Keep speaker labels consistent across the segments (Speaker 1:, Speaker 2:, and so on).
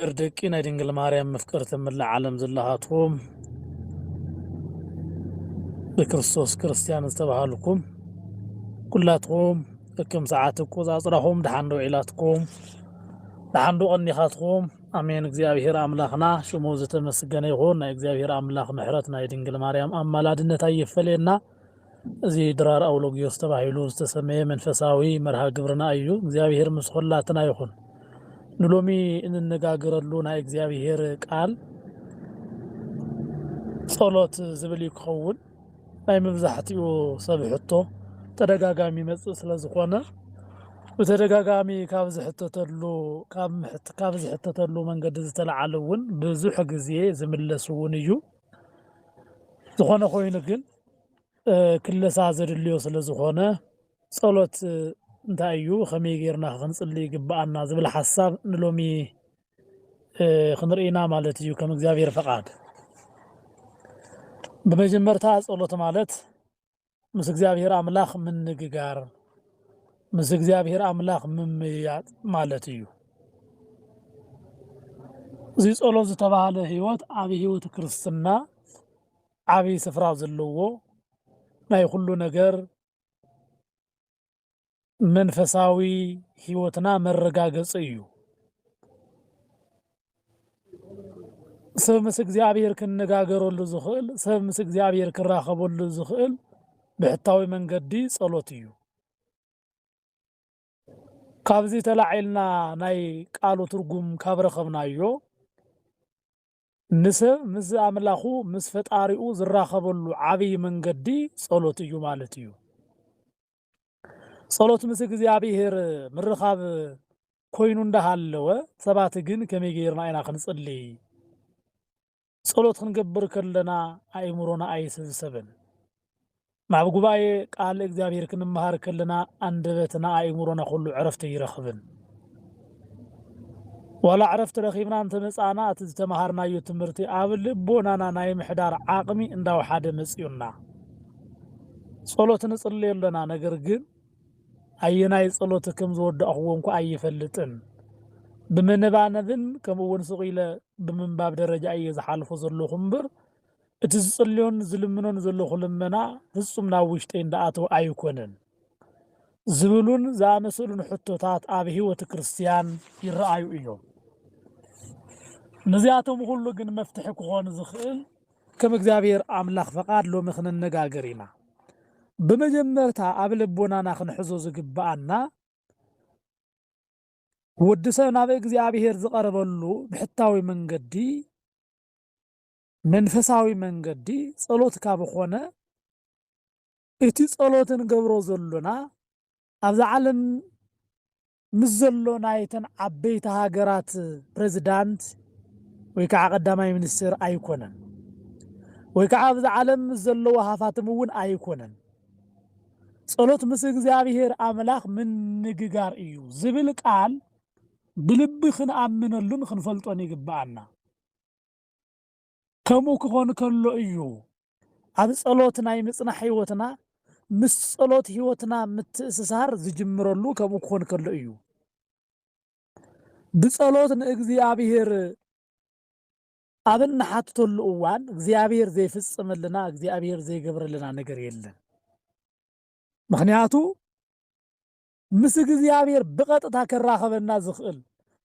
Speaker 1: እርደቂ ናይ ድንግል ማርያም መፍቀርተ መላእ ዓለም ዘለኻትኩም ብክርስቶስ ክርስቲያን ዝተባሃልኩም ኩላትኩም እክም ሰዓት ቁፃፅራኹም ድሓን ውዒላትኩም ድሓን ቀኒኻትኩም አሜን። እግዚአብሔር አምላኽና ሽሙ ዝተመስገነ ይኹን። ናይ እግዚአብሔር አምላኽ ምሕረት ናይ ድንግል ማርያም አማላድነት አይፈለየና። እዚ ድራር አውሎጊዮስ ተባሂሉ ዝተሰመየ መንፈሳዊ መርሃ ግብርና እዩ። እግዚአብሔር ምስ ኩላትና ይኹን። ንሎሚ እንነጋገረሉ ናይ እግዚአብሔር ቃል ጸሎት ዝብል ይኸውን። ናይ መብዛሕትኡ ሰብ ሕቶ ተደጋጋሚ መጽእ ስለ ዝኾነ ብተደጋጋሚ ካብ ዝሕተተሉ መንገዲ ዝተለዓለ እውን ብዙሕ ግዜ ዝምለስ እውን እዩ። ዝኾነ ኮይኑ ግን ክለሳ ዘድልዮ ስለ ዝኾነ ጸሎት እንታይ እዩ ከመይ ጌርና ክንጽልይ ይግባአና ዝብል ሓሳብ ንሎሚ ክንርኢና ማለት እዩ ከም እግዚአብሔር ፈቃድ። በመጀመርታ ጸሎት ማለት ምስ እግዚአብሔር አምላኽ ምንግጋር ምስ እግዚአብሔር አምላኽ ምምያጥ ማለት እዩ። እዚ ጸሎት ዝተባሃለ ህይወት አብ ህይወት ክርስትና ዓብይ ስፍራ ዘለዎ ናይ ኩሉ ነገር መንፈሳዊ ህይወትና መረጋገጽ እዩ። ሰብ ምስ እግዚአብሔር ክነጋገረሉ ዝኽእል ሰብ ምስ እግዚአብሔር ክራኸበሉ ዝኽእል ብሕታዊ መንገዲ ጸሎት እዩ። ካብዚ ተላዒልና ናይ ቃሉ ትርጉም ካብ ረኸብናዮ ንሰብ ምስ አምላኹ ምስ ፈጣሪኡ ዝራኸበሉ ዓብይ መንገዲ ጸሎት እዩ ማለት እዩ። ጸሎት ምስ እግዚአብሔር ምርኻብ ኮይኑ እንዳሃለወ ሰባት ግን ከመይ ጌርና ኢና ክንጽልይ ጸሎት ክንገብር ከለና አእምሮና አይስብሰብን። ናብ ጉባኤ ቃል እግዚአብሔር ክንመሃር ከለና አንደበትና አእምሮና ኩሉ ዕረፍቲ ይረኽብን። ዋላ ዕረፍቲ ረኺብና እንተመጻና እቲ ዝተመሃርናዮ ትምህርቲ አብ ልቦናና ናይ ምሕዳር ዓቕሚ እንዳውሓደ መጽዩና ጸሎት ንጽልይ ኣለና። ነገር ግን አየናይ ጸሎት ከም ዝወደእኽዎ እንኳ አይፈልጥን። ብምንባነብን ከምኡውን ስቂለ ብምንባብ ደረጃ እየ ዝሓልፎ ዘለኹ እምበር እቲ ዝጽልዮን ዝልምኖን ዘለኹ ልመና ፍጹም ናብ ውሽጠይ እንዳኣተወ አይኮነን ዝብሉን ዝኣመሰሉን ሕቶታት አብ ህይወት ክርስቲያን ይረአዩ እዮም። ነዚኣቶም ሁሉ ግን መፍትሒ ክኾን ዝኽእል ከም እግዚአብሔር አምላኽ ፈቃድ ሎሚ ክንነጋገር ኢና። በመጀመርታ አብ ልቦናና ክንሕዞ ዝግባአና ወዲ ሰብ ናብ እግዚአብሔር ዝቐርበሉ ብሕታዊ መንገዲ መንፈሳዊ መንገዲ ጸሎት ካብ ኮነ እቲ ጸሎት ንገብሮ ዘሎና ኣብዛ ዓለም ምስ ዘሎ ናይተን ዓበይቲ ሃገራት ፕሬዚዳንት ወይ ከዓ ቀዳማይ ሚኒስትር አይኮነን ወይ ከዓ ኣብዛ ዓለም ምስ ዘለዎ ሃፋትም እውን አይኮነን። ጸሎት ምስ እግዚአብሔር አምላኽ ምንግጋር እዩ ዝብል ቃል ብልቢ ክንኣምነሉን ክንፈልጦን ይግባአና። ከምኡ ክኾን ከሎ እዩ ኣብ ጸሎት ናይ ምጽናሕ ህይወትና ምስ ጸሎት ህይወትና ምትእስሳር ዝጅምረሉ ከምኡ ክኾን ከሎ እዩ። ብጸሎት ንእግዚአብሔር ኣብ እናሓትተሉ እዋን እግዚአብሔር ዘይፍጽመልና እግዚአብሔር ዘይገብረልና ነገር የለን። ምክንያቱ ምስ እግዚአብሔር ብቐጥታ ከራኸበና ዝኽእል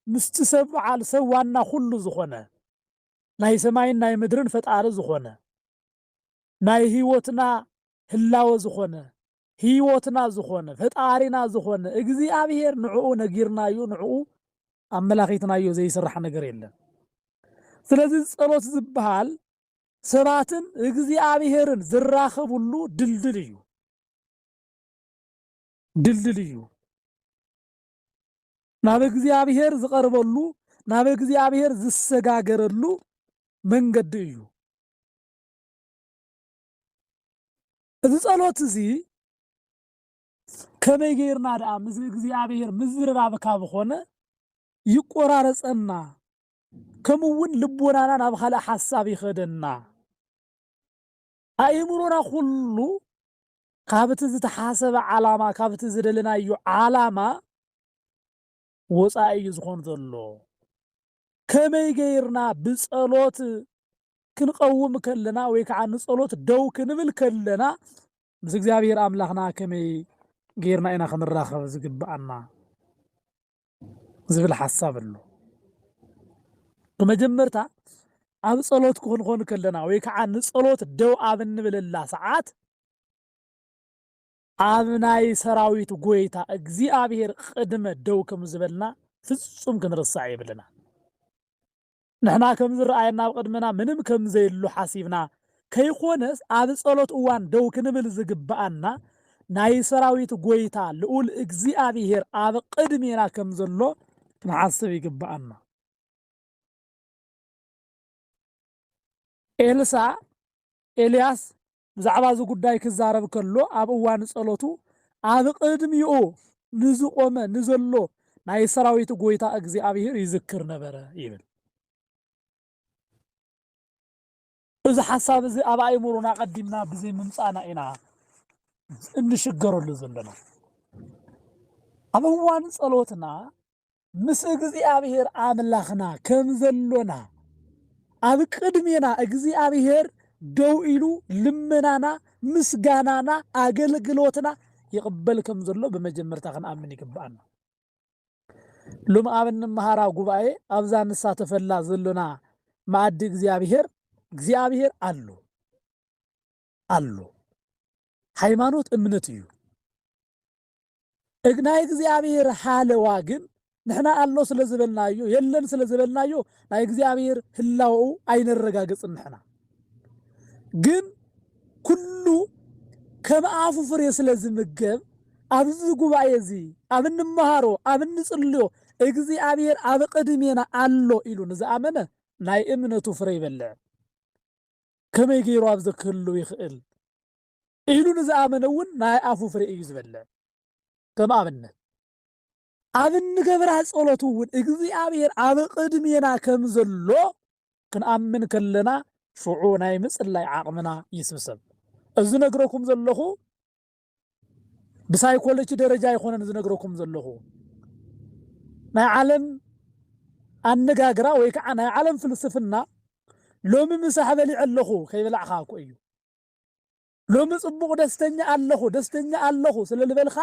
Speaker 1: ምስቲ ሰብ በዓል ሰብ ዋና ኩሉ ዝኾነ ናይ ሰማይን ናይ ምድርን ፈጣሪ ዝኾነ ናይ ህይወትና ህላወ ዝኾነ ህይወትና ዝኾነ ፈጣሪና ዝኾነ እግዚአብሔር ንዕኡ ነጊርናዮ ንዕኡ አመላኺትናዮ ዘይስራሕ ነገር የለን። ስለዚ ጸሎት ዝበሃል ሰባትን እግዚአብሔርን ዝራኸብሉ ድልድል እዩ ድልድል እዩ። ናብ እግዚአብሔር ዝቐርበሉ ናብ እግዚአብሔር ዝሰጋገረሉ መንገዲ እዩ። እዚ ጸሎት እዚ ከመይ ጌርና ደኣ ምስ እግዚአብሔር ምዝርራብ ካብ ኮነ ይቆራረጸና ከምኡውን ልቦናና ናብ ካልእ ሓሳብ ይኸደና አእምሮና ኩሉ ካብቲ ዝተሓሰበ ዓላማ ካብቲ ዝደለናዮ ዓላማ ወፃኢ እዩ ዝኾን ዘሎ። كمي غيرنا بصلوت كنقوم كلنا ويكع نصلوت دو كنبل كلنا مس እግዚአብሔር አምላኽና كمي غيرنا إنا خنراخب ዝግባአና ዝብል حساب ኣሎ بمجمرتا ኣብ ጸሎት ክኾን ከለና ወይ ከዓ ንጸሎት ደው ኣብ እንብለላ ሰዓት ኣብ ናይ ሰራዊት ጎይታ እግዚአብሔር ቅድመ ደው ከም ዝበልና ፍጹም ክንርሳዕ ይብልና ንሕና ከም ዝረአየና ኣብ ቅድመና ምንም ከም ዘይሉ ሓሲብና ከይኾነስ ኣብ ጸሎት እዋን ደው ክንብል ዝግባአና ናይ ሰራዊት ጎይታ ልዑል እግዚአብሔር ኣብ ቅድሜና ከም ዘሎ ክንሓስብ ይግባአና ኤልሳ ኤልያስ ብዛዕባ እዚ ጉዳይ ክዛረብ ከሎ ኣብ እዋን ጸሎቱ ኣብ ቅድሚኡ ንዝቆመ ንዘሎ ናይ ሰራዊት ጎይታ እግዚአብሔር ይዝክር ነበረ ይብል እዚ ሓሳብ እዚ ኣብ ኣእምሮና ቀዲምና ብዘይ ምምፃና ኢና እንሽገረሉ ዘለና ኣብ እዋን ጸሎትና ምስ እግዚአብሔር ኣምላኽና ከም ዘሎና ኣብ ቅድሜና እግዚአብሔር ደው ኢሉ ልመናና ምስጋናና ኣገልግሎትና ይቅበል ከም ዘሎ በመጀመርታ ክንኣምን ይግባአና ሎም ኣብ እንመሃራ ጉባኤ ኣብዛ ንሳተፈላ ዘሎና ማዕድ እግዚአብሔር አሎ ሃይማኖት እምነት እዩ እግናይ እግዚአብሔር ሓለዋ ግን ንሕና አሎ ስለዝበልናዮ የለን ስለዝበልናዮ ናይ እግዚአብሔር ህላው ኣይነረጋግጽን ንሕና ግን ኩሉ ከመአፉ ፍሬ ስለዝምገብ ኣብዚ ጉባኤ እዚ ኣብ እንመሃሮ ኣብ እንጽልዮ እግዚአብሔር ኣብ ቅድሜና አሎ ኢሉ ንዝኣመነ ናይ እምነቱ ፍሬ ይበልዕ ከመይ ገይሩ ኣብ ዝክህሉ ይኽእል ኢሉ ንዝኣመነ እውን ናይ ኣፉ ፍሬ እዩ ዝበልዕ ከም ኣብነት ኣብ እንገብራ ጸሎቱ እውን እግዚአብሔር ኣብ ቅድሜና ከም ዘሎ ክንኣምን ከለና ሽዑ ናይ ምጽላይ ዓቕምና ይስብሰብ እዚ ነግረኩም ዘለኹ ብሳይኮሎጂ ደረጃ ይኾነን ዝነግረኩም ዘለኹ ናይ ዓለም ኣነጋግራ ወይ ከዓ ናይ ዓለም ፍልስፍና ሎሚ ምሳሕ በሊዕ ኣለኹ ከይበላዕኻ እኮ እዩ ሎሚ ጽቡቕ ደስተኛ ኣለኹ ስለልበልኻ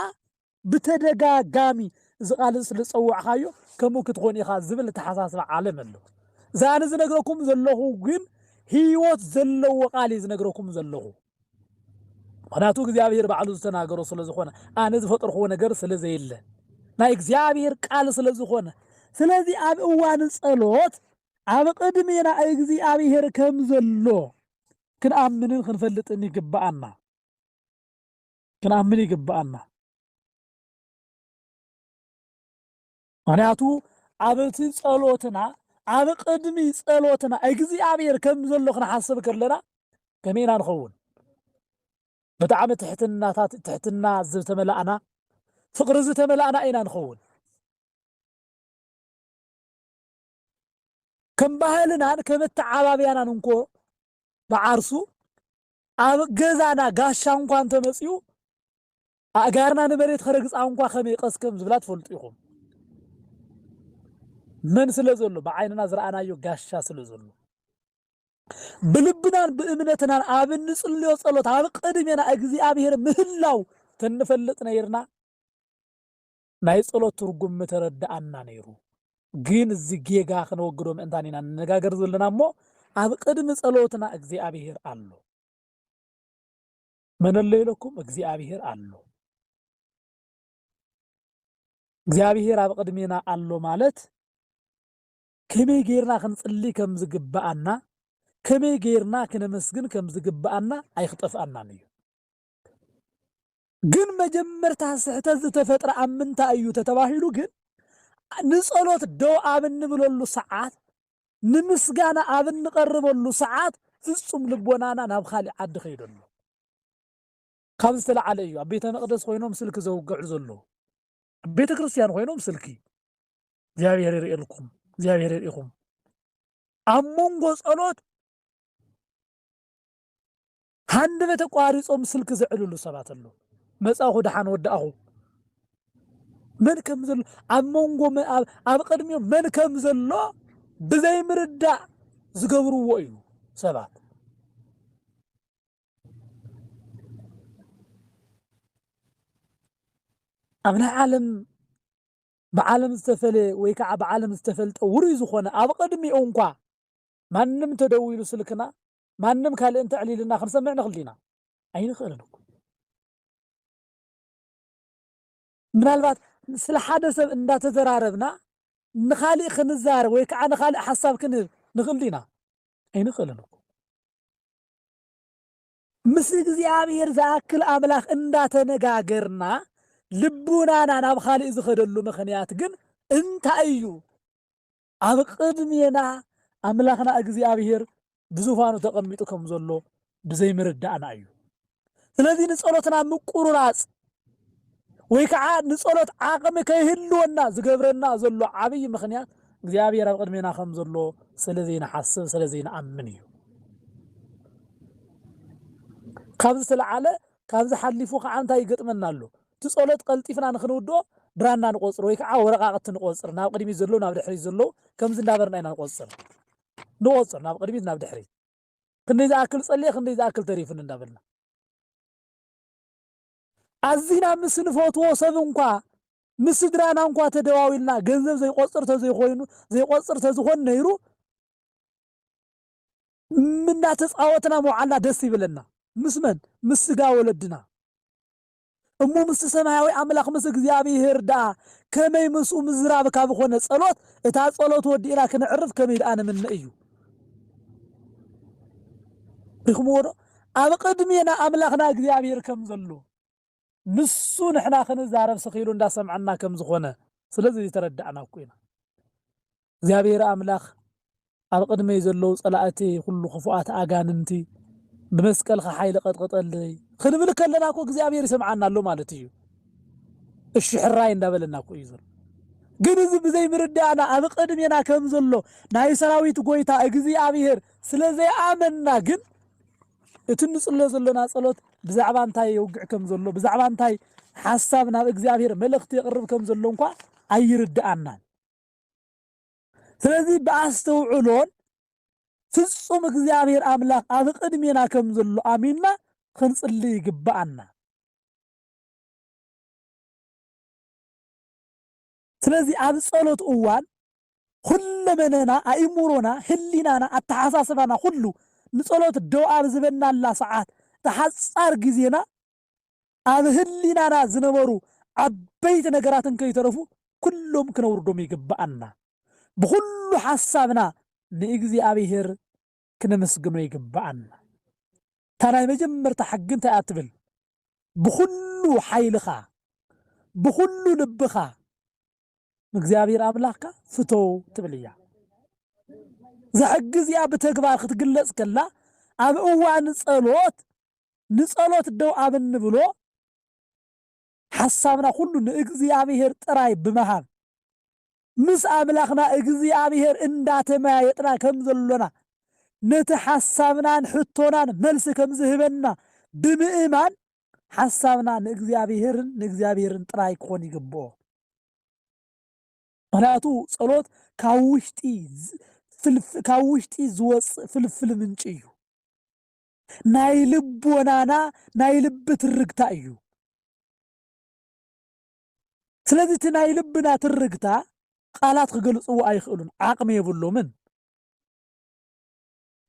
Speaker 1: ብተደጋጋሚ ዝቃል ስለጸዋዕኻዮ ከምኡ ክትኾን ኢኻ ዝብል ተሓሳስባ ዓለም ኣሎ ዛነ ዝነግረኩም ዘለኹ ግን ህይወት ዘለዎ ቃል ዝነግረኩም ዘለኹ ምክንያቱ እግዚአብሔር ባዕሉ ዝተናገሮ ስለዝኾነ ኣነ ዝፈጥርኽዎ ነገር ስለዘየለ ናይ እግዚአብሔር ቃል ስለዝኾነ ስለዚ ኣብ እዋን ጸሎት ኣብ ቅድሜና እግዚአብሔር ከም ዘሎ ክንኣምንን ክንፈልጥን ይግባአና ምክንያቱ ኣብቲ ጸሎትና ኣብ ቅድሚ ጸሎትና እግዚአብሔር ከም ዘሎ ክንሓስብ ከለና ከመይና ንኸውን ብጣዕሚ ትሕትና ዝተመላእና ፍቅሪ ዝተመላእና ኢና ንኸውን ከም ባህልናን ከም ተዓባብያናን እንኮ ብዓርሱ ኣብ ገዛና ጋሻ እንኳን ተመጽዩ ኣጋርና ንመሬት ከረግጻ እንኳን ከመይ ቀስከም ዝብላ ትፈልጡ ኢኹም من سلزلو بعيننا زرعنايو غاشا سلزلو بلبنا بأمنتنا آبن نصليو صلوت آب قدمينا እግዚአብሔር ምህላው ተንፈልጥ ነይርና ናይ ጸሎት ትርጉም መተረዳአና ነይሩ ግን እዚ ጌጋ ክንወግዶም እንታኒና ነጋገር ዘለናሞ ኣብ ቅድሚ ጸሎትና እግዚአብሔር አሎ መነለይለኩም እግዚአብሔር አሎ እግዚአብሔር ኣብ ቅድሜና አሎ ማለት ከመይ ጌርና ክንጽሊ ከም ዝግባአና ከመይ ጌርና ክነመስግን ከም ዝግባአና ኣይኽጠፍአና እዩ ግን መጀመርታ ስሕተት ዝተፈጥረ ኣምንታ እዩ ተተባሂሉ ግን ንጸሎት ደው ኣብ እንብለሉ ሰዓት ንምስጋና ኣብ እንቀርበሉ ሰዓት ፍጹም ልቦናና ናብ ካልእ ዓዲ ኸይደሉ ካብ ዝተለዓለ እዩ ኣብ ቤተ መቅደስ ኮይኖም ስልኪ ዘውግዑ ዘሎ ቤተ ክርስቲያን ኮይኖም ስልኪ እግዚአብሔር ይርኤልኩም እግዚአብሔር ይርኤኩም ኣብ መንጎ ጸሎት ሃንደበተ ቋሪጾም ስልኪ ዝዕልሉ ሰባት ኣሎ መጻኹ ደሓን ወዳኣኹ من كم زل أمونغو من أب قدميو من كم زلو بزي مردع زقبروا وإيو سبات أبناء عالم بعالم استفله ويكع بعالم استفلت وريزو خونه أبقدمي أونقا ما نم تدويلو سلكنا ما نم كالي انت عليلنا خنسمعنا خلينا أين خلنا من البات سل حدث إن تزراربنا نخالي خنزار ويكع نخالي حساب كن نخلينا أين خلنا مسك زيابير زاكل أملاخ إن تنجاجرنا لبونا أنا بخالي إذا خدلو مخنيات جن أنت أيو أبقدمينا أملاخنا أجزيابير بزوفانو تقميتكم زلو بزي مردانا أيو الذي نسألتنا مقرراس ويكع نسألت عاقم كيهلونا زقبرنا زلو عبي مخنيات زيابير أبقدمينا خم زلو سلذين حسب سلذين أمنيو كابز سلعالة كابز حلفو خعنتا يقطمنا له تسألت قلتيفنا نخنودو برانا نقصر ويكع ورقاقة نقصر ناب قديمي زلو ناب دحري زلو كم زندابرنا نقصر نقصر ناب قديمي ناب دحري خندي إذا أكل صلي خندي إذا أكل تريفن ندابلنا أزينا مسن فوتو سبنقا مسدرانا انقا تدواويلنا جنزب زي قصر تزي خوينو زي قصر تزخون نيرو منا تسعوتنا معنا دسي بلنا مسمن مسقا ولدنا أمو مس سماوي أملاك مس እግዚአብሔር ዳ كمي مسو مزراب كاب خونه صلوت اتا صلوت ودينا كنعرف كمي انا من እዩ بخمور أبقدمينا أملاكنا እግዚአብሔር كم زلو نسو نحنا خنزارب سخيلو ندا سمعنا كم زخونه ስለዚህ ተረዳዕና ኮይና እግዚአብሔር أملاك أبقدمي زلو صلاتي كل خفوات أغاننتي بمسكل حيل قطقطلي خنبل كلنا كو እግዚአብሔር يسمعنا له ማለት እዩ الشحراي እንዳበለና ኮ ይዘር ግን እዚ بزي ምርዳና أبقدمينا كم زلو ናይ ሰራዊት ጎይታ እግዚአብሔር ስለዚህ አመና ግን እትንጽለ ዘለና ጸሎት ብዛዕባ እንታይ ይውግዕ ከም ዘሎ ብዛዕባ እንታይ ሐሳብ ናብ እግዚአብሔር መልእክት ይቅርብ ከም ዘሎ እንኳ አይርዳአናን ስለዚህ በአስተውዕሎን ፍጹም እግዚአብሔር አምላክ አብ ቅድሜና ከም ዘሎ አሚንና ክንጽልይ ይግባአና ስለዚህ አብ ጸሎት እዋን ሁለመነና አይሙሮና ህሊናና አተሐሳስባና ሁሉ نصلوت الدواب زبنا الله ساعات تحصار جزينا أب هلينا زنبرو عبيت نجاراتن كي يترفو كلهم كانوا وردهم يجبأنا بكل حسابنا نيجزي أبيهر كنا مسجنوا يجبأنا ترى مجمر تحجن تأتبل بكل حيلخا بكل لبخا مجزي أبير أبلاكا فتو تبليا زحجز يا بتكبار ختقلص كلا اب اوان نصلوت دو اب نبلو حسابنا كله نእግዚአብሔር ጥራይ بمهاب مس املاخنا እግዚአብሔር እንዳተማ يጥራ ከም ዘሎና ነተ حسابنا نحطونا መልስ ከም ዝህበና ብምእማን حسابنا نእግዚአብሔርን ጥራይ ኮን ይግቦ ምክንያቱ ጸሎት ካውሽጢ كاوشتي زوص فلفل منشيو نايلب ونانا نايلب ترقتا ايو سلازي تنايلبنا ترقتا قالات خقلصو ايخلون عاقم يبلو من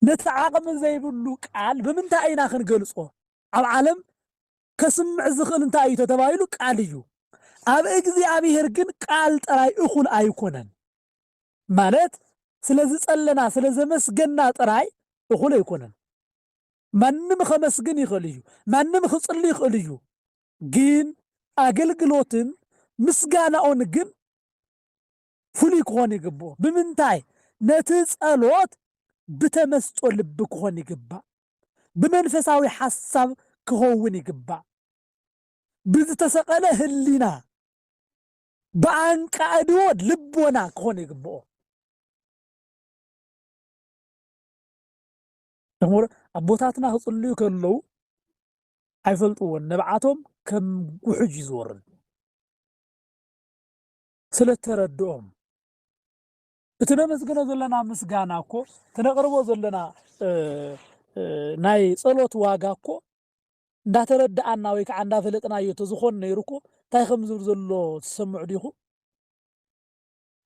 Speaker 1: نتعاقم زي يبلو قال بمنتا اينا خنقلصو عب عالم كسمع زخل انتا ايو تتبايلو قال ايو اب እግዚአብሔር ግን ቃል ጥራይ እኹል አይኮነን ማለት ስለዚህ ጸለና ስለዚህ መስገና ጥራይ እኹል አይኮነን ማንም ከመስገን ይخلዩ ማንም ከጽልይ ይخلዩ ግን አገልግሎትን ምስጋናውን ግን ፉሊ ኮን ይግቦ በምንታይ ነቲ ጸሎት በተመስጦ ልብ ኮን ይግባ በመንፈሳዊ ሐሳብ ከሆውን ይግባ በተሰቀለ ህሊና በአንቃዶ ልቦና ኮን ይግቦ أمور أبوتاتنا خصلي كلو عيفلطون نبعاتهم كم وحج يزورن سلتردهم እትነመስግኖ ዘለና ምስጋና እኮ ትነቅርቦ ዘለና ናይ ጸሎት ዋጋ እኮ እንዳተረዳአና ወይ ከዓ እንዳፈለጥናዮ ተዝኾን ነይሩ እኮ እንታይ ከም ዝብል ዘሎ ትሰምዑ ዲኹ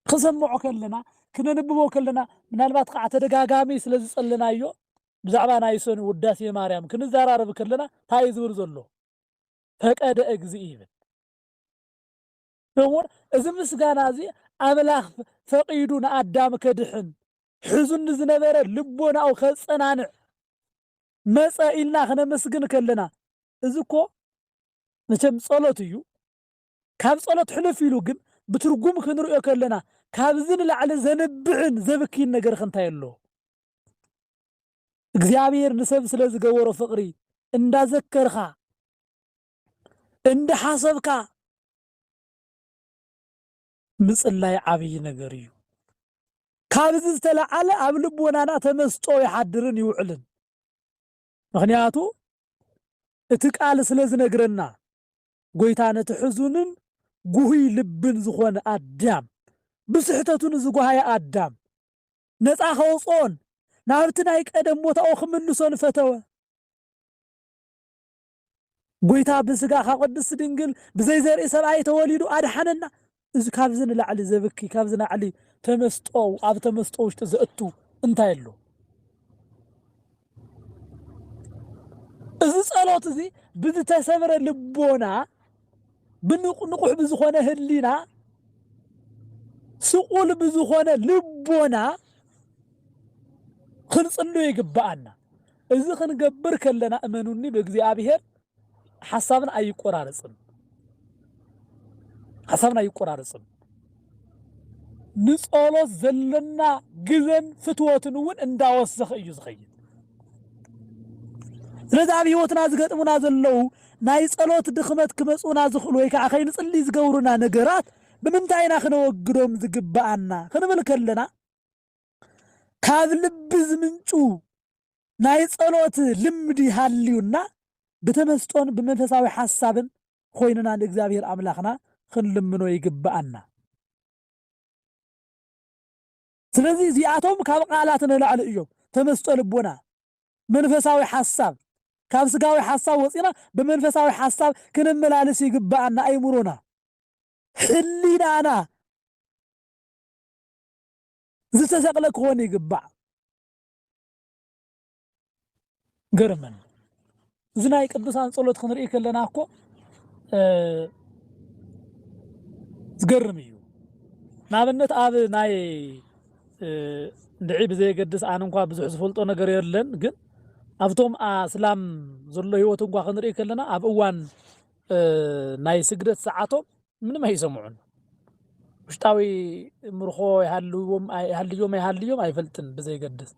Speaker 1: ክሰምዖ ከለና ክነንብቦ ከለና ምናልባት ከዓ ተደጋጋሚ ስለ ዝጸልናዮ ብዛዕባ ናይ ሰኑ ውዳሴ ማርያም ክንዘራረብ ከለና እንታይ ዝብል ዘሎ ፈቀደ እግዚእ ይብል እሙር እዚ ምስጋና እዚ ኣምላኽ ፈቂዱ ንኣዳም ከድሕን ሕዙን ዝነበረ ልቦናኡ ከጸናንዕ መጸ ኢልና ክነመስግን ከለና እዚ እኮ መቸም ጸሎት እዩ ካብ ጸሎት ሕልፍ ኢሉ ግን ብትርጉም ክንርእዮ ከለና ካብዚ ንላዕሊ ዘንብዕን ዘብኪን ነገር እንታይ ኣሎ እግዚአብሔር ንሰብ ስለ ዝገበሮ ፍቅሪ እንዳዘከርካ እንዳሓሰብካ ምጽላይ ዓብይ ነገር እዩ ካብዚ ዝተለዓለ ኣብ ልቦናና ተመስጦ ይሓድርን ይውዕልን ምክንያቱ እቲ ቃል ስለ ዝነግረና ጎይታ ነቲ ሕዙንን ጉሁይ ልብን ዝኾነ ኣዳም ብስሕተቱን ዝጓሃየ ኣዳም ነፃ ከውፅኦን ናብቲ ናይ ቀደም ቦታኡ ክምልሶን ፈተወ ጎይታ ብስጋ ካብ ቅድስት ድንግል ብዘይ ዘርኢ ሰብኣይ ተወሊዱ ኣድሓነና እዚ ካብዚ ንላዕሊ ዘብኪ ካብዚ ንላዕሊ ተመስጦ ኣብ ተመስጦ ውሽጢ ዘእቱ እንታይ ኣሎ እዚ ጸሎት እዚ ብዝተሰብረ ልቦና ብንቁሕ ብዝኾነ ህሊና ስቁል ብዝኾነ ልቦና ክንጽልዮ ይግባአና እዚ ክንገብር ከለና እመኑኒ በእግዚአብሔር ሐሳብና አይቆራረጽም ንጸሎት ዘለና ግዘን ፍትወትን እውን እንዳወሰኸ እዩ ዝኸይድ ስለዚ ኣብ ህይወትና ዝገጥሙና ዘለው ናይ ጸሎት ድኽመት ክመጹና ዝኽእሉ ወይ ከዓ ከይንጽልይ ዝገብሩና ነገራት ብምንታይ ኢና ክነወግዶም ዝግባአና ክንብል ከለና ካብ ልቢ ዝምንጩ ናይ ጸሎት ልምዲ ሃልዩና ብተመስጦን ብመንፈሳዊ ሐሳብን ኮይንና ንእግዚአብሔር ኣምላኽና ክንልምኖ ይግባአና ስለዚህ እዚኣቶም ካብ ቃላት ንላዕሊ እዮም ተመስጦ ልቦና መንፈሳዊ ሐሳብ ካብ ስጋዊ ሐሳብ ወፂና በመንፈሳዊ ሐሳብ ክንመላለስ ይግባአና አይምሮና ህሊናና ዝተሰቅለ ክኾን ይግባእ ገርመን እዚ ናይ ቅዱሳን ጸሎት ክንርኢ ከለና እኮ ዝገርም እዩ ንኣብነት ኣብ ናይ እንድዒ ብዘይገድስ ኣነ እንኳ ብዙሕ ዝፈልጦ ነገር የለን ግን ኣብቶም እስላም ዘሎ ህይወት እንኳ ክንርኢ ከለና ኣብ እዋን ናይ ስግደት ሰዓቶም ምንም ኣይሰምዑን ውሽጣዊ ምርኾ ይሃልዮም ኣይፈልጥን ብዘይገድስ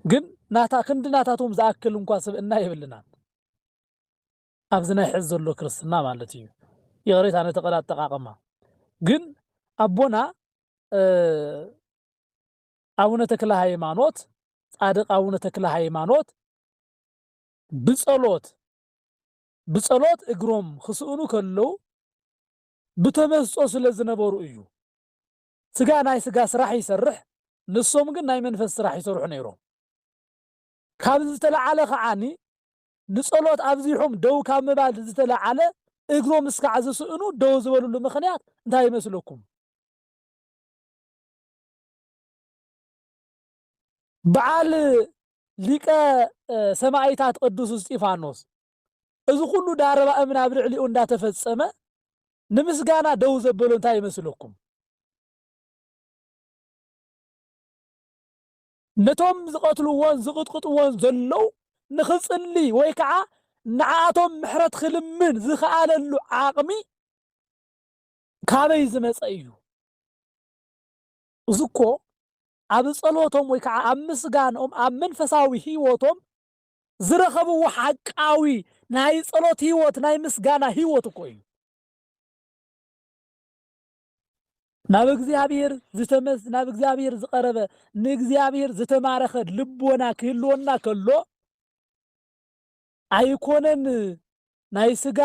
Speaker 1: ግን ናታ ክንዲ ናታቶም ዝኣክል እንኳ ስብእና ይብልናን ኣብዚ ናይ ሕዝ ዘሎ ክርስትና ማለት እዩ የቕሬት ኣነ ተቐላት ጠቃቅማ ግን ኣቦና አቡነ ተክለ ሃይማኖት ጻድቅ አቡነ ተክለ ሃይማኖት ብጸሎት እግሮም ክስኡኑ ከለው ብተመስጦ ስለ ዝነበሩ እዩ ስጋ ናይ ስጋ ስራሕ ይሰርሕ ንሶም ግን ናይ መንፈስ ስራሕ ይሰርሑ ነይሮም ካብዚ ዝተለዓለ ከዓኒ ንጸሎት ኣብዚሖም ደው ካብ ምባል ዝተለዓለ እግሮም እስካዕ ዝስኡኑ ደው ዝበሉሉ ምክንያት እንታይ ይመስለኩም በዓል ሊቀ ሰማዕታት ቅዱስ እስጢፋኖስ እዚ ኩሉ ዳረባ እምና ብልዕሊኡ እንዳተፈጸመ ንምስጋና ደው ዘበሉ እንታይ ይመስለኩም ነቶም ዝቀትልዎን ዝቅጥቅጥዎን ዘለው ንኽጽሊ ወይ ከዓ ንዓቶም ምሕረት ክልምን ዝኽኣለሉ ዓቕሚ ካበይ ዝመጸ እዩ እዚ እኮ ኣብ ጸሎቶም ወይ ከዓ ኣብ ምስጋኖም ኣብ መንፈሳዊ ህይወቶም ዝረኸብዎ ሓቃዊ ናይ ጸሎት ህይወት ናይ ምስጋና ህይወት እኮ እዩ ናብ እግዚአብሔር ዝቀረበ ንእግዚአብሔር ዝተማረኸ ልቦና ክህልወና ከሎ ኣይኮነን ናይ ስጋ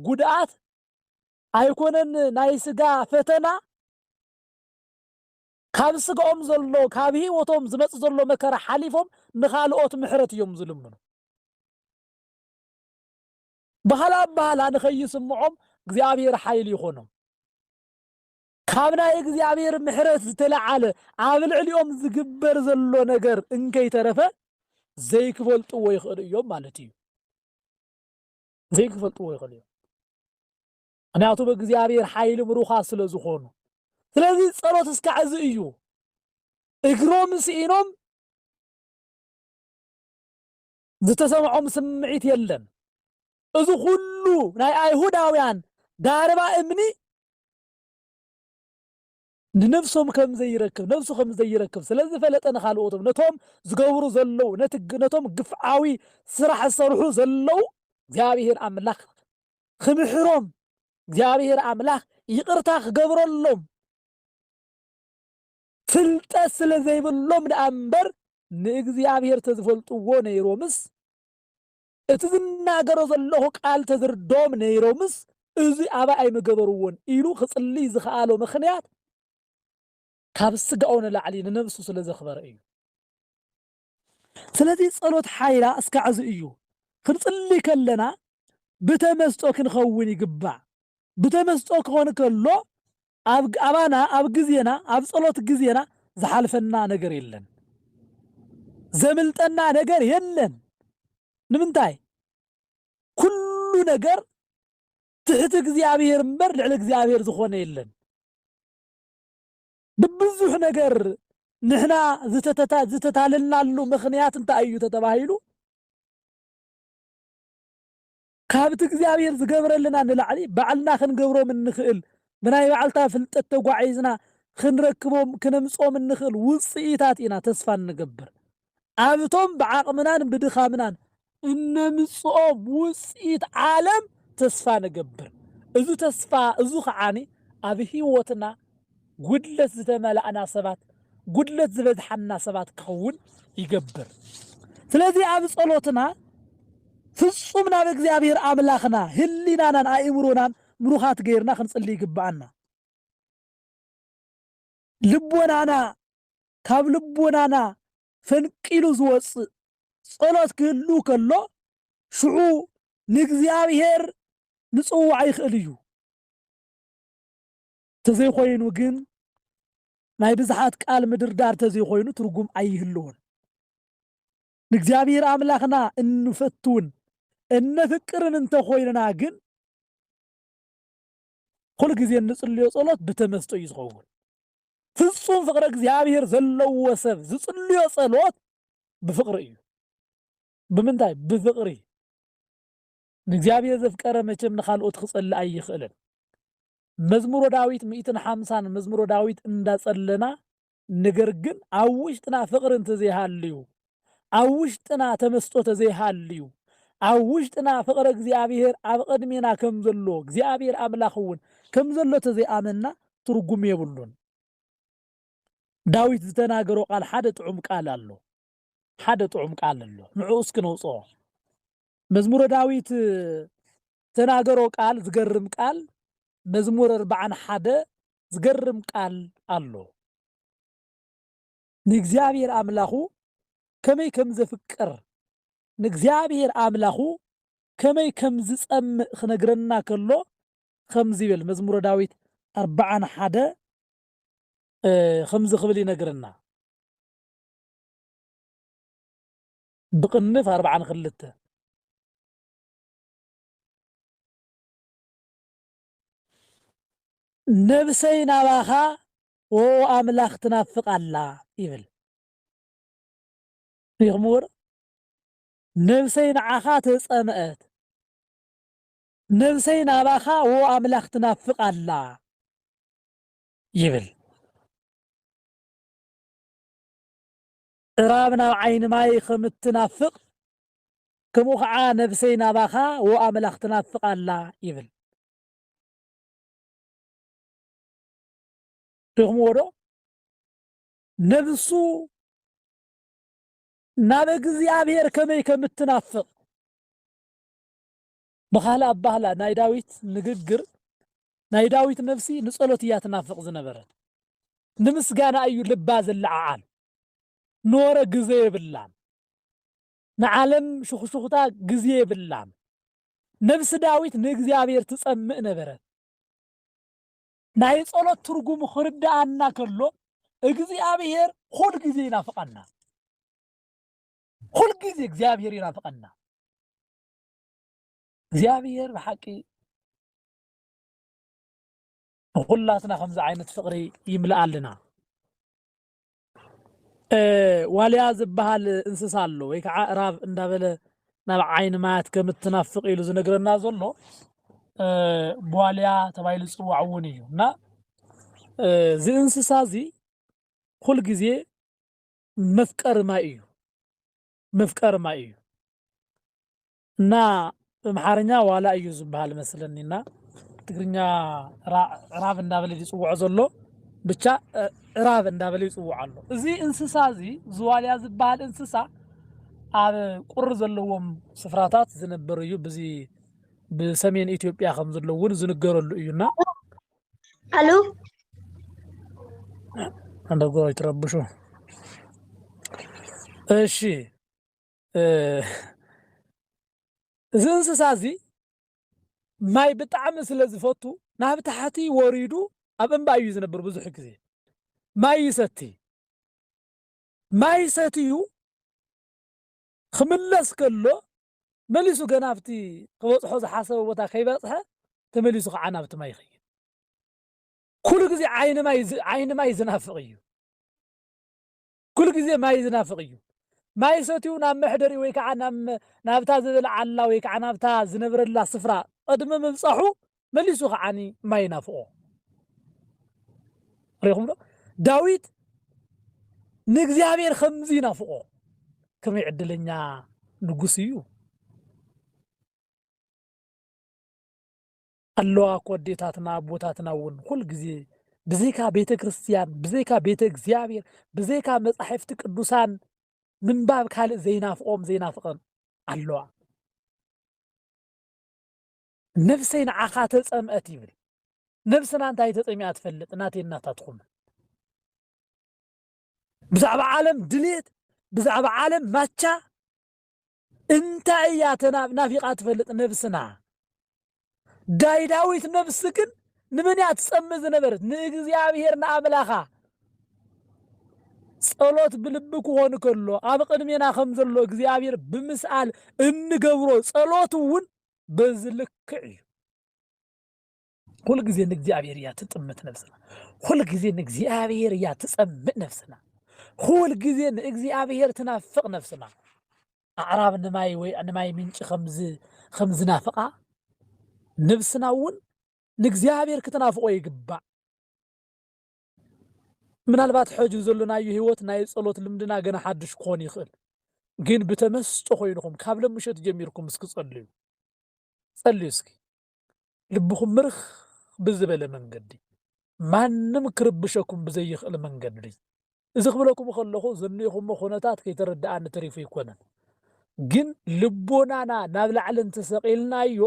Speaker 1: ጉድኣት ኣይኮነን ናይ ስጋ ፈተና ካብ ስጋኦም ዘሎ ካብ ህይወቶም ዝመጽእ ዘሎ መከራ ሓሊፎም ንኻልኦት ምሕረት እዮም ዝልምኑ ባህላ ንኸይስምዖም እግዚአብሔር ሓይል ይኾኖም ካብ ናይ እግዚአብሔር ምሕረት ዝተለዓለ ኣብ ልዕሊኦም ዝግበር ዘሎ ነገር እንከይተረፈ ዘይክፈልጥዎ ይኽእሉ እዮም ማለት እዩ ዘይክፈልጥዎ ይኽእሉ እዮም ምክንያቱ ብእግዚአብሔር ሓይሊ ምሩኻት ስለ ዝኾኑ ስለዚ ጸሎት እስካዕ እዚ እዩ እግሮም ስኢኖም ዝተሰምዖም ስምዒት የለን እዚ ኩሉ ናይ ኣይሁዳውያን ዳርባ እምኒ ንነፍሶም ከም ዘይረክብ ነፍሱ ከም ዘይረክብ ስለዚ ፈለጠ ንኻልኦቶም ነቶም ዝገብሩ ዘለው ነቶም ግፍዓዊ ስራሕ ዝሰርሑ ዘለው እግዚአብሔር ኣምላኽ ክምሕሮም እግዚአብሔር ኣምላኽ ይቅርታ ክገብረሎም ፍልጠት ስለ ዘይብሎም ደኣ እምበር ንእግዚአብሔር ተዝፈልጥዎ ነይሮምስ እቲ ዝናገሮ ዘለኹ ቃል ተዝርዶም ነይሮምስ እዚ ኣበ ኣይምገበርዎን ኢሉ ክጽልይ ዝኽኣሎ ምኽንያት ካብ ስጋኡ ንላዕሊ ንነፍሱ ስለ ዘኽበረ እዩ ስለዚ ጸሎት ሓይላ እስካዕ እዚ እዩ ክንጽልይ ከለና ብተመስጦ ክንኸውን ይግባእ ብተመስጦ ክኾን ከሎ ኣባና ኣብ ግዜና ኣብ ጸሎት ግዜና ዝሓልፈና ነገር የለን ዘምልጠና ነገር የለን ንምንታይ ኩሉ ነገር ትሕቲ እግዚአብሔር እምበር ልዕሊ እግዚአብሔር ዝኾነ የለን ብብዙሕ ነገር ንሕና ዝተታለልናሉ ምኽንያት እንታይ እዩ ተተባሂሉ ካብቲ እግዚአብሔር ዝገብረልና ንላዕሊ ባዕልና ክንገብሮም እንኽእል ብናይ ባዕልታ ፍልጠት ተጓዒዝና ክንረክቦም ክነምጾም እንኽእል ውፅኢታት ኢና ተስፋ እንገብር ኣብቶም ብዓቕምናን ብድኻምናን እነምጽኦም ውፅኢት ዓለም ተስፋ ንገብር እዚ ተስፋ እዚ ኸዓኒ ኣብ ህይወትና ጉድለት ዝተመላእና ሰባት ጉድለት ዝበዝሓና ሰባት ክኸውን ይገብር ስለዚ ኣብ ጸሎትና ፍጹም ናብ እግዚአብሔር ኣምላኽና ህሊናናን ኣእምሮናን ምሩኻት ገይርና ክንጽልይ ይግባአና ልቦናና ካብ ልቦናና ፈንቂሉ ዝወፅእ ጸሎት ክህሉ ከሎ ሽዑ ንእግዚአብሔር ንጽዋዕ ይኽእል እዩ ተዘይኾይኑ ግን ናይ ብዙሓት ቃል ምድርዳር ተዘይኾይኑ ትርጉም ኣይህልዎን ንእግዚአብሔር ኣምላኽና እንፈትውን እነፍቅርን እንተኾይንና ግን ኩሉ ግዜ እንጽልዮ ጸሎት ብተመስጦ እዩ ዝኸውን ፍጹም ፍቅሪ እግዚአብሔር ዘለዎ ሰብ ዝጽልዮ ጸሎት ብፍቅሪ እዩ ብምንታይ ብፍቅሪ ንእግዚአብሔር ዘፍቀረ መቸም ንኻልኦት ክጸልይ ኣይኽእልን መዝሙረ ዳዊት 150 መዝሙረ ዳዊት እንዳጸለና ነገር ግን ኣብ ውሽጥና ፍቅሪ እንተዘይሃልዩ ኣብ ውሽጥና ተመስጦ ተዘይሃልዩ ኣብ ውሽጥና ፍቅሪ እግዚአብሔር ኣብ ቅድሜና ከም ዘሎ እግዚአብሔር ኣምላኽ እውን ከም ዘሎ ተዘይኣመና ትርጉም የብሉን ዳዊት ዝተናገሮ ቃል ሓደ ጥዑም ቃል ኣሎ ንዑ እስክነውፅኦ መዝሙረ ዳዊት ተናገሮ ቃል ዝገርም ቃል መዝሙር 41 ዝገርም ቃል ኣሎ ንእግዚአብሔር ኣምላኹ ከመይ ከም ዘፍቅር ንእግዚአብሔር ኣምላኹ ከመይ ከም ዝጸምእ ክነግረና ከሎ ከም ዝብል መዝሙረ ዳዊት 41 ከምዚ ክብል ይነግረና ብቅንፍ 42 ነብሰይ ናባኻ ኦ ኣምላኽ ትናፍቃላ ይብል ይኽሙር ነብሰይ ንዓኻ ተጸምአት ነብሰይ ናባኻ ኦ ኣምላኽ ትናፍቃላ ይብል ዕራብ ናብ ዓይኒ ማይ ከም እትናፍቕ ከምኡ ከዓ ነብሰይ ናባኻ ኦ ኣምላኽ ትናፍቃላ ይብል ትኽምዎ ዶ ነብሱ ናብ እግዚአብሔር ከመይ ከም እትናፍቕ በኻላ ኣባህላ ናይ ዳዊት ንግግር ናይ ዳዊት ነፍሲ ንጸሎት እያ ትናፍቕ ዝነበረት نمسغانا أيو لبا زلعال نورا غزي بلان نعالم شخشختا غزي بلان نفس داويت نغزيابير تصمئ نبره ناي صلوت ترغم خردانا كلو እግዚአብሔር ሁል ጊዜ ይናፍቀና ሁል ጊዜ እግዚአብሔር ይናፍቀና እግዚአብሔር በሐቂ ሁላትና ከምዛ አይነት ፍቅሪ ይምላአልና ዋልያ ዝበሃል እንስሳ አሎ ወይ ከዓ ራብ እንዳበለ ናብ ዓይን ማያት ከምትናፍቅ ኢሉ ዝነግረና ዘሎ ዋልያ ተባይሉ ጽዋዕውን እዩና እዚ እንስሳ እዚ كل جزء مفكر ما إيو مفكر ما إيو نا محارنيا ولا إيو زبال مثلا نا تقرنيا راف ندابل يسوع زلو بتشا راف ندابل يسوع له زي إنسسا زي زواليا زبال إنسسا على قرز اللوم سفراتات زنبر يو بزي بسمين إثيوبيا خمس اللون زنقرر إيونا
Speaker 2: ألو
Speaker 1: عندك قوي يتربشوا እሺ እንስሳዚ ማይ ብጣዕሚ ስለ ዝፈቱ ናብ ታሕቲ ወሪዱ ኣብ እምባ እዩ ዝነብር ብዙሕ ግዜ ማይ ሰትዩ ክምለስ ከሎ መሊሱ ገና ኣብቲ ክበፅሖ ዝሓሰበ ቦታ ከይበፅሐ ተመሊሱ ከዓ ናብቲ ማይ ይኸይድ ኩሉ ግዜ ዓይኒ ማይ ዝናፍቕ እዩ كل جزء ما يزنافق يو ما يسوتيو نام محدري ويك عنا نابتا زبل علا ويك عنا نابتا زنبر الله صفرا قدم من صحو مليسو عني ما ينافقو ريهم داويد نغزيابير خمزي نافقو كم يعدلنا نغسيو الله كوديتاتنا بوتاتنا ون كل جزء بزيكا بيت كريستيان بزيكا بيت እግዚአብሔር بزيكا مصاحفت ቅዱሳን ምንባብ ካል ዘይናፍቆም ዘይናፍቀን አለዋ ነፍሴን ዓኻተ ጸምአት ይብል ነፍስና እንታይ ተጸሚያ ትፈልጥ እናቴና ታትኹም ብዛዕባ ዓለም ድሌት ብዛዕባ ዓለም ማቻ እንታይ ያተና ናፊቃ ትፈልጥ ነፍስና ዳዊት ነፍስ ግን نمن يتصمز نبرت نእግዚአብሔር ንኣምላኻ ጸሎት ብልብኩ ሆነ ከሎ ኣብ ቅድሜና ከም ዘሎ እግዚአብሔር ብምስአል እንገብሮ ጸሎትውን በዝልክ እዩ ሁሉ ጊዜ ንእግዚአብሔር ያ ትጥምት ነፍስና ሁሉ ጊዜ ንእግዚአብሔር ያ ትጸምእ ነፍስና ሁሉ ጊዜ ንእግዚአብሔር ትናፍቅ ነፍስና አዕራብ ንማይ ወይ ንማይ ምንጭ ከምዝ ናፍቃ ነፍስናውን ንእግዚአብሔር ክትናፍቆ ይግባእ ምናልባት ሕጁ ዘሎና ህይወት ናይ ጸሎት ልምድና ገና ሓድሽ ኮን ይኽእል ግን ብተመስጦ ኮይንኩም ካብ ለምሸት ጀሚርኩም እስኪ ጸልዩ እስኪ ልብኩም ምርኽ ብዝበለ መንገዲ ማንም ክርብሸኩም ብዘይኽእል መንገዲ እዚ ክብለኩም ከለኹ ዘንይኹም ኹነታት ከይተረዳእን ተሪፉ ይኮነን ግን ልቦናና ናብ ላዕልን ተሰቂልናዮ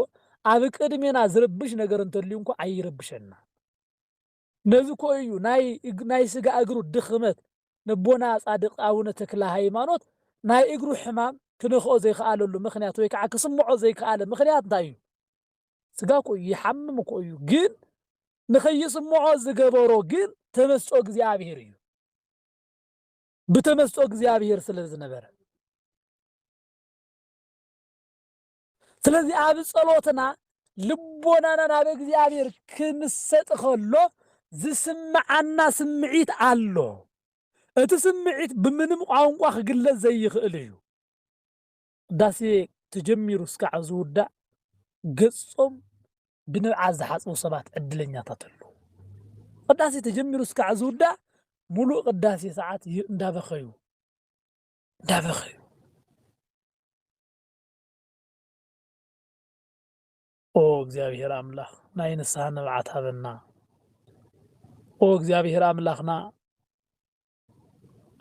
Speaker 1: ኣብ ቅድሜና ዝረብሽ ነገር እንተልዩ እንኳ አይረብሸና ነዚ ኮይኑ ናይ ስጋ እግሩ ድኽመት ንቦና ጻድቅ አቡነ ተክለ ሃይማኖት ናይ እግሩ ሕማም ክንኽኦ ዘይከኣለሉ ምክንያት ወይ ከዓ ክስምዖ ዘይከኣለ ምክንያት እንታይ እዩ ስጋ ኮ ይሓምም ኮ እዩ ግን ንኸይስምዖ ዝገበሮ ግን ተመስጦ እግዚአብሔር እዩ ብተመስጦ እግዚአብሔር ስለዝነበረ ስለዚህ ኣብ ጸሎትና ልቦናና ናብ እግዚአብሔር ክንሰጥ ከሎ ዝስምዓና ስምዒት አሎ እቲ ስምዒት ብምንም ቋንቋ ክግለጽ ዘይኽእል እዩ ዳሴ ተጀሚሩ እስካዕ ዝውዳእ ገጾም ብንብዓት ዝሓጽቡ ሰባት ዕድለኛታት ኣለዉ ቅዳሴ ተጀሚሩ እስካዕ ዝውዳእ ሙሉእ ቅዳሴ ሰዓት እንዳበኸዩ ኦ እግዚአብሔር አምላክ ናይ ንስሐ ንብዓት ሃበና ኦ እግዚአብሔር አምላክና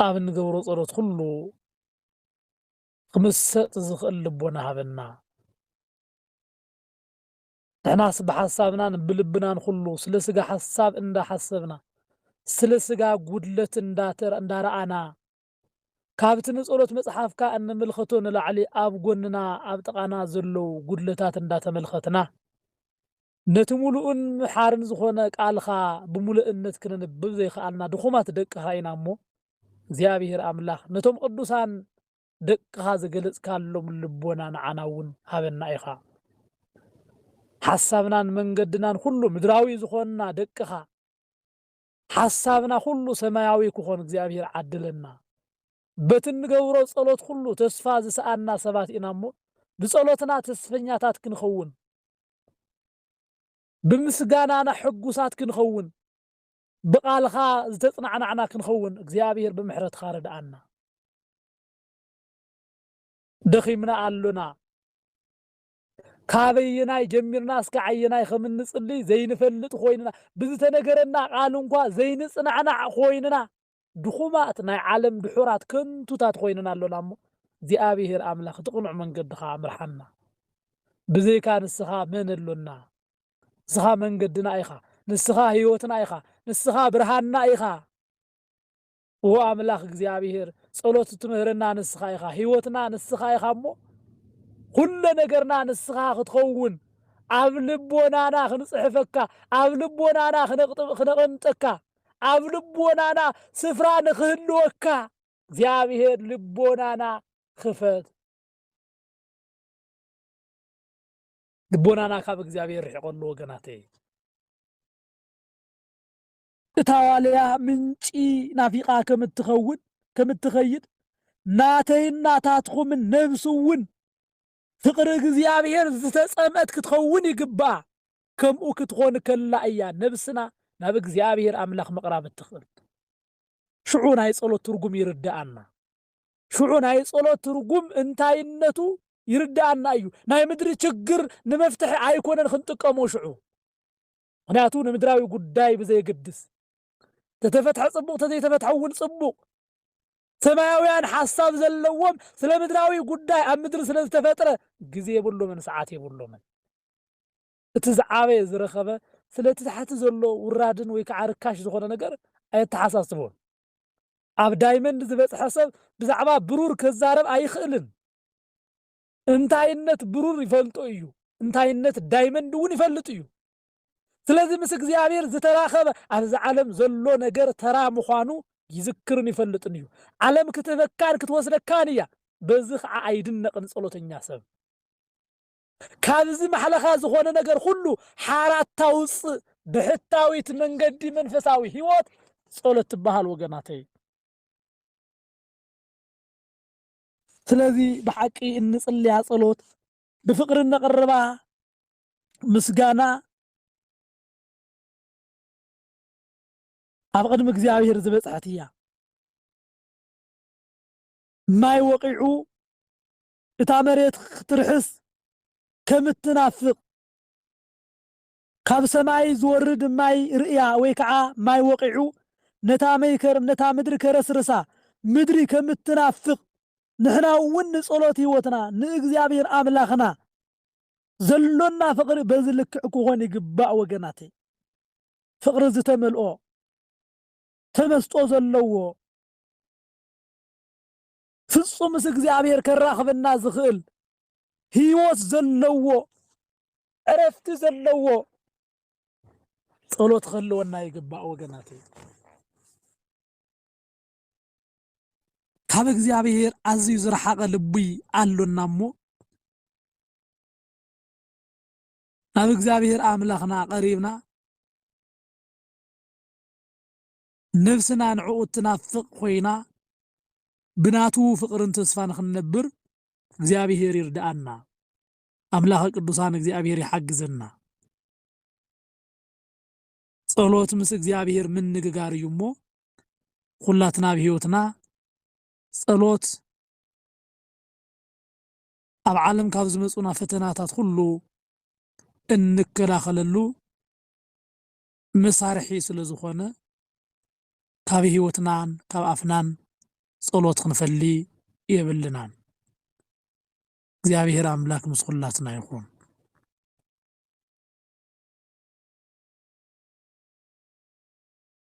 Speaker 1: ኣብ ንገብሮ ጸሎት ኩሉ ክምሰጥ ዝኽእል ልቦና ሃበና ንሕናስ ብሓሳብናን ብልብናን ኩሉ ስለ ስጋ ሓሳብ እንዳሓሰብና ስለ ስጋ ጉድለት እንዳረአና ካብቲ ንጸሎት መጽሓፍካ እንምልከቶ ንላዕሊ ኣብ ጎንና ኣብ ጥቃና ዘለው ጉድለታት እንዳተመልከትና ነቲ ሙሉእን ምሓርን ዝኾነ ቃልኻ ብሙሉእነት ክንንብብ ዘይከኣልና ድኹማት ደቅኻ ኢና እሞ እግዚአብሔር ኣምላኽ ነቶም ቅዱሳን ደቅኻ ዝገለጽካሎም ልቦና ንዓና እውን ሃበና ኢኻ ሓሳብናን መንገድናን ሁሉ ምድራዊ ዝኾንና ደቅኻ ሓሳብና ሁሉ ሰማያዊ ክኾን እግዚአብሔር ዓድለና በትንገብሮ ጸሎት ሁሉ ተስፋ ዝሰኣና ሰባት ኢና እሞ ብጸሎትና ተስፈኛታት ክንኸውን ብምስጋናና ሕጉሳት ክንኸውን ብቃልኻ ዝተጽናዕናዕና ክንኸውን እግዚአብሔር ብምሕረትኻ ረድኣና ደኺምና ኣሎና ካበየናይ ጀሚርና እስከ ዓየናይ ከም እንጽልይ ዘይንፈልጥ ኮይንና ብዝተነገረና ቃል እንኳ ዘይንጽናዕናዕ ኮይንና ድኹማት ናይ ዓለም ድሑራት ከንቱታት ኮይንና ኣሎና እሞ እግዚአብሔር ኣምላኽ ትቕኑዕ መንገድኻ ምርሓና ብዘይካ ንስኻ መን ኣሎና ንስኻ መንገድና ኢኻ ንስኻ ህይወትና ኢኻ ንስኻ ብርሃንና ኢኻ ኦ ኣምላኽ እግዚአብሔር ጸሎት ትምህርና ንስኻ ኢኻ ህይወትና ንስኻ ኢኻ እሞ ኩሉ ነገርና ንስኻ ክትኸውን ኣብ ልቦናና ክንጽሕፈካ ኣብ ልቦናና ክነቐምጠካ ኣብ ልቦናና ስፍራ ንክህልወካ እግዚአብሔር ልቦናና ክፈት ልቦናና ካብ እግዚአብሔር ርሕቀሉ ወገናተይ እታዋልያ ምንጪ ናፊቃ ከምትኸይድ ናተይናታትኹምን ነብስውን ፍቅሪ እግዚአብሔር ዝተጸምአት ክትኸውን ይግባእ ከምኡ ክትኾን ከላ እያ ነብስና ናብ እግዚአብሔር ኣምላኽ መቕራብ እትኽእል ሽዑ ናይ ጸሎት ትርጉም ይርዳኣና ሽዑ ናይ ጸሎት ትርጉም እንታይነቱ ይርዳኣና እዩ ናይ ምድሪ ችግር ንመፍትሒ ኣይኮነን ክንጥቀሞ ሽዑ ምክንያቱ ንምድራዊ ጉዳይ ብዘይግድስ ተተፈትሐ ጽቡቕ ተዘይተፈትሐ እውን ጽቡቕ ሰማያውያን ሓሳብ ዘለዎም ስለ ምድራዊ ጉዳይ ኣብ ምድሪ ስለ ዝተፈጥረ ግዜ የብሎምን ሰዓት የብሎምን እቲ ዝዓበየ ዝረኸበ ስለቲ ታሕቲ ዘሎ ውራድን ወይ ከዓ ርካሽ ዝኾነ ነገር ኣይተሓሳስቦን ኣብ ዳይመንድ ዝበጽሐ ሰብ ብዛዕባ ብሩር ከዛረብ ኣይኽእልን እንታይነት ብሩር ይፈልጦ እዩ እንታይነት ዳይመንድ እውን ይፈልጥ እዩ ስለዚህ ምስ እግዚአብሔር ዝተራኸበ ኣብዚ ዓለም ዘሎ ነገር ተራ ምዃኑ ይዝክርን ይፈልጥን እዩ ዓለም ክትበካን ክትወስደካን እያ በዚ ከዓ ኣይድነቕን ጸሎተኛ ሰብ ካብዚ ማሕለኻ ዝኾነ ነገር ሁሉ ሓራት ታውፅእ ብሕታዊት መንገዲ መንፈሳዊ ህይወት ጸሎት ትበሃል ወገናተይ ስለዚ ብሓቂ እንጽልያ ጸሎት ብፍቅሪ ነቕርባ ምስጋና ኣብ ቅድሚ እግዚአብሔር ዝበጽሐት እያ ማይ ወቂዑ እታ መሬት ክትርሕስ ከም እትናፍቕ ካብ ሰማይ ዝወርድ ማይ ርእያ ወይ ከዓ ማይ ወቂዑ ነታ ምድሪ ከረስርሳ ምድሪ ከም እትናፍቕ ንሕና እውን ንጸሎት ህይወትና ንእግዚአብሔር ኣምላኽና ዘሎና ፍቅሪ በዚ ልክዕ ክኾን ይግባእ ወገናተይ ፍቅሪ ዝተመልኦ ተመስጦ ዘለዎ ፍጹም ምስ እግዚአብሔር ከራኽበና ዝኽእል ህይወት ዘለዎ ዕረፍቲ ዘለዎ ጸሎት ክህልወና ይግባእ ወገናተይ ካብ እግዚአብሔር ኣዝዩ ዝረሓቐ ልቢ ኣሎና እሞ ናብ እግዚአብሔር ኣምላኽና ቀሪብና ነፍስና ንዕኡ እትናፍቕ ኮይና ብናቱ ፍቅርን ተስፋን ክንነብር እግዚአብሔር ይርዳኣና ኣምላኽ ቅዱሳን እግዚአብሔር ይሓግዘና ጸሎት ምስ እግዚአብሔር ምንግጋር እዩ እሞ ኩላትና ብህይወትና ጸሎት ኣብ ዓለም ካብ ዝመጹና ፈተናታት ሁሉ እንከላኸለሉ መሳርሒ ስለ ዝኾነ ካብ ህይወትናን ካብ ኣፍናን ጸሎት ክንፈሊ የብልናን እግዚአብሔር ኣምላክ ምስ ኩላትና ይኹን